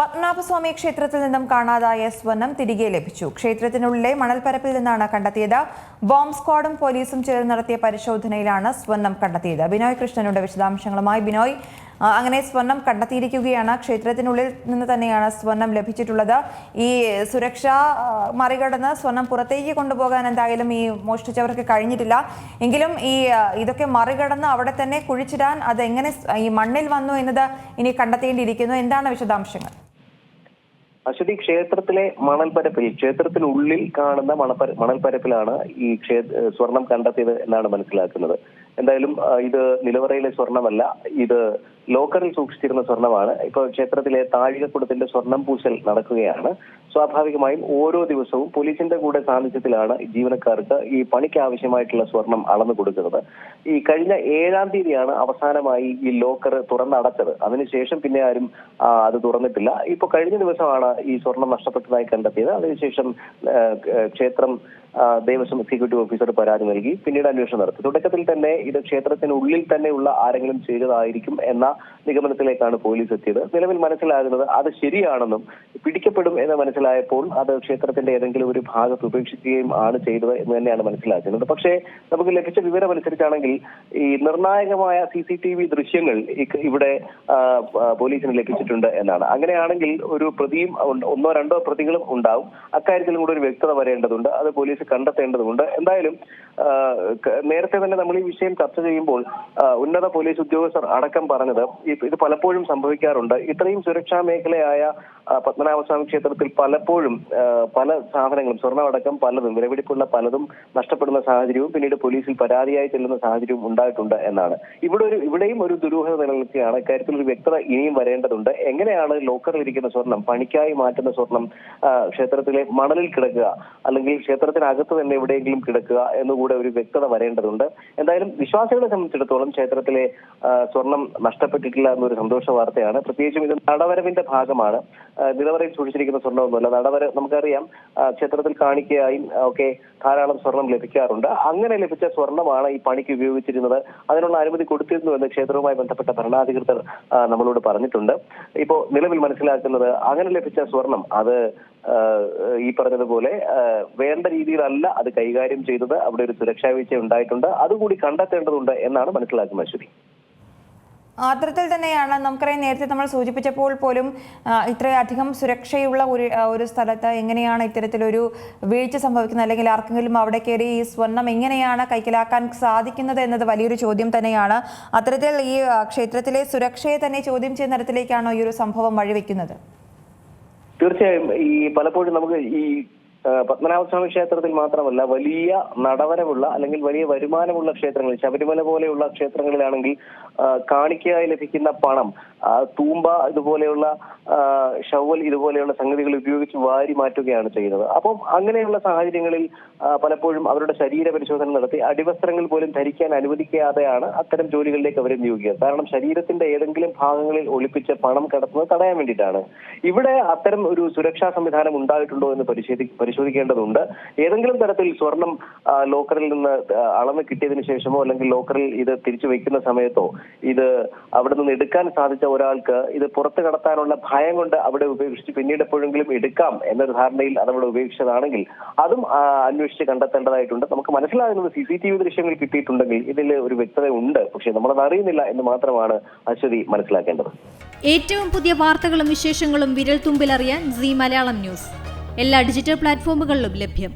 പത്മനാഭസ്വാമി ക്ഷേത്രത്തിൽ നിന്നും കാണാതായ സ്വർണം തിരികെ ലഭിച്ചു. ക്ഷേത്രത്തിനുള്ളിലെ മണൽപ്പരപ്പിൽ നിന്നാണ് കണ്ടെത്തിയത്. ബോംബ് സ്ക്വാഡും പോലീസും ചേർന്ന് നടത്തിയ പരിശോധനയിലാണ് സ്വർണം കണ്ടെത്തിയത്. ബിനോയ് കൃഷ്ണനുണ്ട് വിശദാംശങ്ങളുമായി. ബിനോയ്, അങ്ങനെ സ്വർണം കണ്ടെത്തിയിരിക്കുകയാണ്. ക്ഷേത്രത്തിനുള്ളിൽ നിന്ന് തന്നെയാണ് സ്വർണം ലഭിച്ചിട്ടുള്ളത്. ഈ സുരക്ഷ മറികടന്ന് സ്വർണം പുറത്തേക്ക് കൊണ്ടുപോകാൻ എന്തായാലും ഈ മോഷ്ടിച്ചവർക്ക് കഴിഞ്ഞിട്ടില്ല. എങ്കിലും ഇതൊക്കെ മറികടന്ന് അവിടെ തന്നെ കുഴിച്ചിടാൻ അതെങ്ങനെ ഈ മണ്ണിൽ വന്നു എന്നത് ഇനി കണ്ടെത്തേണ്ടിയിരിക്കുന്നു. എന്താണ് വിശദാംശങ്ങൾ? അശ്വതി, ക്ഷേത്രത്തിലെ മണൽപ്പരപ്പിൽ, ക്ഷേത്രത്തിനുള്ളിൽ കാണുന്ന മണൽപ്പരപ്പിലാണ് ഈ സ്വർണം കണ്ടെത്തിയത് എന്നാണ് മനസ്സിലാക്കുന്നത്. എന്തായാലും ഇത് നിലവറയിലെ സ്വർണമല്ല, ഇത് ലോക്കറിൽ സൂക്ഷിച്ചിരുന്ന സ്വർണമാണ്. ഇപ്പോൾ ക്ഷേത്രത്തിലെ താഴികക്കുടത്തിന്റെ സ്വർണം പൂശൽ നടക്കുകയാണ്. സ്വാഭാവികമായും ഓരോ ദിവസവും പോലീസിന്റെ കൂടെ സാന്നിധ്യത്തിലാണ് ജീവനക്കാർക്ക് ഈ പണിക്ക് ആവശ്യമായിട്ടുള്ള സ്വർണം അളന്നു കൊടുക്കുന്നത്. ഈ കഴിഞ്ഞ 7-ാം തീയതിയാണ് അവസാനമായി ഈ ലോക്കർ തുറന്നടച്ചത്. അതിനുശേഷം പിന്നെ ആരും അത് തുറന്നിട്ടില്ല. ഇപ്പൊ കഴിഞ്ഞ ദിവസമാണ് ഈ സ്വർണം നഷ്ടപ്പെട്ടതായി കണ്ടെത്തിയത്. അതിനുശേഷം ക്ഷേത്രം ദേവസ്വം എക്സിക്യൂട്ടീവ് ഓഫീസർ പരാതി നൽകി പിന്നീട് അന്വേഷണം നടത്തി. തുടക്കത്തിൽ തന്നെ ഇത് ക്ഷേത്രത്തിനുള്ളിൽ തന്നെയുള്ള ആരെങ്കിലും ചെയ്തതായിരിക്കും എന്ന നിഗമനത്തിലേക്കാണ് പോലീസ് എത്തിയത്. നിലവിൽ മനസ്സിലാകുന്നത് അത് ശരിയാണെന്നും പിടിക്കപ്പെടും എന്ന് മനസ്സിലായപ്പോൾ അത് ക്ഷേത്രത്തിന്റെ ഏതെങ്കിലും ഒരു ഭാഗത്ത് ഉപേക്ഷിക്കുകയും ആണ് ചെയ്തത് എന്ന് തന്നെയാണ് മനസ്സിലാക്കുന്നത്. പക്ഷേ നമുക്ക് ലഭിച്ച വിവരം അനുസരിച്ചാണെങ്കിൽ ഈ നിർണായകമായ CCTV ദൃശ്യങ്ങൾ ഇവിടെ പോലീസിന് ലഭിച്ചിട്ടുണ്ട് എന്നാണ്. അങ്ങനെയാണെങ്കിൽ ഒരു പ്രതിയും 1-2 പ്രതികളും ഉണ്ടാവും. അക്കാര്യത്തിലും കൂടെ ഒരു വ്യക്തത വരേണ്ടതുണ്ട്. അത് പോലീസ് കണ്ടെത്തേണ്ടതുണ്ട്. എന്തായാലും നേരത്തെ തന്നെ നമ്മൾ ഈ വിഷയം ചർച്ച ചെയ്യുമ്പോൾ ഉന്നത പോലീസ് ഉദ്യോഗസ്ഥർ അടക്കം പറഞ്ഞത് ഇത് പലപ്പോഴും സംഭവിക്കാറുണ്ട്. ഇത്രയും സുരക്ഷാ മേഖലയായ പത്മനാഭസ്വാമി ക്ഷേത്രത്തിൽ പലപ്പോഴും പല സാധനങ്ങളും, സ്വർണ്ണമടക്കം പലതും, വിലപിടിപ്പുള്ള പലതും നഷ്ടപ്പെടുന്ന സാഹചര്യവും പിന്നീട് പോലീസിൽ പരാതിയായി ചെല്ലുന്ന സാഹചര്യവും ഉണ്ടായിട്ടുണ്ട് എന്നാണ്. ഇവിടെയും ഒരു ദുരൂഹത നിലനിൽക്കുകയാണ്. ഇക്കാര്യത്തിൽ ഒരു വ്യക്തത ഇനിയും വരേണ്ടതുണ്ട്. എങ്ങനെയാണ് ലോക്കറിൽ ഇരിക്കുന്ന സ്വർണം, പണിക്കായി മാറ്റുന്ന സ്വർണം ക്ഷേത്രത്തിലെ മണലിൽ കിടക്കുക, അല്ലെങ്കിൽ ക്ഷേത്രത്തിനകത്ത് തന്നെ എവിടെയെങ്കിലും കിടക്കുക എന്നുകൂടെ ഒരു വ്യക്തത വരേണ്ടതുണ്ട്. എന്തായാലും വിശ്വാസികളെ സംബന്ധിച്ചിടത്തോളം ക്ഷേത്രത്തിലെ സ്വർണം നഷ്ടപ്പെട്ടിട്ടില്ല എന്നൊരു സന്തോഷ വാർത്തയാണ്. പ്രത്യേകിച്ചും ഇത് നടവരവിന്റെ ഭാഗമാണ്. നിലവറയിൽ സൂക്ഷിച്ചിരിക്കുന്ന സ്വർണ്ണമൊന്നുമല്ല. നടവര നമുക്കറിയാം, ക്ഷേത്രത്തിൽ കാണിക്കയായും ഒക്കെ ധാരാളം സ്വർണം ലഭിക്കാറുണ്ട്. അങ്ങനെ ലഭിച്ച സ്വർണമാണ് ഈ പണിക്ക് ഉപയോഗിച്ചിരുന്നത്. അതിനുള്ള അനുമതി കൊടുത്തിരുന്നു എന്ന് ക്ഷേത്രവുമായി ബന്ധപ്പെട്ട ഭരണാധികൃതർ നമ്മളോട് പറഞ്ഞിട്ടുണ്ട്. ഇപ്പോ നിലവിൽ മനസ്സിലാക്കുന്നത് അങ്ങനെ ലഭിച്ച സ്വർണം അത് ഈ പറഞ്ഞതുപോലെ വേണ്ട രീതിയിലല്ല അത് കൈകാര്യം ചെയ്തത്. അവിടെ ഒരു സുരക്ഷാ വീഴ്ച ഉണ്ടായിട്ടുണ്ട്. അതുകൂടി കണ്ടെത്തേണ്ടതുണ്ട് എന്നാണ് മനസ്സിലാക്കുന്നത്. അശ്വതി, അത്തരത്തിൽ തന്നെയാണ്. നമുക്കറിയാം, നേരത്തെ നമ്മൾ സൂചിപ്പിച്ചപ്പോൾ പോലും ഇത്രയധികം സുരക്ഷയുള്ള ഒരു സ്ഥലത്ത് എങ്ങനെയാണ് ഇത്തരത്തിലൊരു വീഴ്ച സംഭവിക്കുന്നത്, അല്ലെങ്കിൽ ആർക്കെങ്കിലും അവിടെ കയറി ഈ സ്വർണം എങ്ങനെയാണ് കൈക്കലാക്കാൻ സാധിക്കുന്നത് എന്നത് വലിയൊരു ചോദ്യം തന്നെയാണ്. അത്തരത്തിൽ ഈ ക്ഷേത്രത്തിലെ സുരക്ഷയെ തന്നെ ചോദ്യം ചെയ്യുന്ന തരത്തിലേക്കാണോ ഈ ഒരു സംഭവം വഴിവെക്കുന്നത്? തീർച്ചയായും. ഈ പലപ്പോഴും നമുക്ക് ഈ പത്മനാഭസ്വാമി ക്ഷേത്രത്തിൽ മാത്രമല്ല, വലിയ നടവരവുള്ള അല്ലെങ്കിൽ വലിയ വരുമാനമുള്ള ക്ഷേത്രങ്ങളിൽ, ശബരിമല പോലെയുള്ള ക്ഷേത്രങ്ങളിലാണെങ്കിൽ കാണിക്കയായി ലഭിക്കുന്ന പണം, തൂമ്പ ഇതുപോലെയുള്ള ഷവൽ ഇതുപോലെയുള്ള സംഗതികൾ ഉപയോഗിച്ച് വാരി മാറ്റുകയാണ് ചെയ്യുന്നത്. അപ്പം അങ്ങനെയുള്ള സാഹചര്യങ്ങളിൽ പലപ്പോഴും അവരുടെ ശരീര പരിശോധന നടത്തി അടിവസ്ത്രങ്ങൾ പോലും ധരിക്കാൻ അനുവദിക്കാതെയാണ് അത്തരം ജോലികളിലേക്ക് അവരെ നിയോഗിക്കുക. കാരണം ശരീരത്തിന്റെ ഏതെങ്കിലും ഭാഗങ്ങളിൽ ഒളിപ്പിച്ച് പണം കടത്തുന്നത് തടയാൻ വേണ്ടിയിട്ടാണ്. ഇവിടെ അത്തരം ഒരു സുരക്ഷാ സംവിധാനം ഉണ്ടായിട്ടുണ്ടോ എന്ന് പരിശോധിക്കേണ്ടതുണ്ട്. ഏതെങ്കിലും തരത്തിൽ സ്വർണം ലോക്കറിൽ നിന്ന് അളന്ന് കിട്ടിയതിനു ശേഷമോ അല്ലെങ്കിൽ ലോക്കറിൽ ഇത് തിരിച്ചു വയ്ക്കുന്ന സമയത്തോ ഇത് അവിടെ നിന്ന് എടുക്കാൻ സാധിച്ച ഒരാൾക്ക് ഇത് പുറത്തു കടത്താനുള്ള ഭയം കൊണ്ട് അവിടെ ഉപേക്ഷിച്ച് പിന്നീട് എപ്പോഴെങ്കിലും എടുക്കാം എന്നൊരു ധാരണയിൽ അതവിടെ ഉപേക്ഷിച്ചതാണെങ്കിൽ അതും അന്വേഷിച്ച് കണ്ടെത്തേണ്ടതായിട്ടുണ്ട്. നമുക്ക് മനസ്സിലാകുന്നത് CCTV ദൃശ്യങ്ങൾ കിട്ടിയിട്ടുണ്ടെങ്കിൽ ഇതിൽ ഒരു വ്യക്തത ഉണ്ട്. പക്ഷെ നമ്മളത് അറിയുന്നില്ല എന്ന് മാത്രമാണ് അശ്വതി മനസ്സിലാക്കേണ്ടത്. ഏറ്റവും പുതിയ വാർത്തകളും വിശേഷങ്ങളും വിരൽ തുമ്പിലറിയാൻ Zee മലയാളം ന്യൂസ് എല്ലാ ഡിജിറ്റൽ പ്ലാറ്റ്ഫോമുകളിലും ലഭ്യം.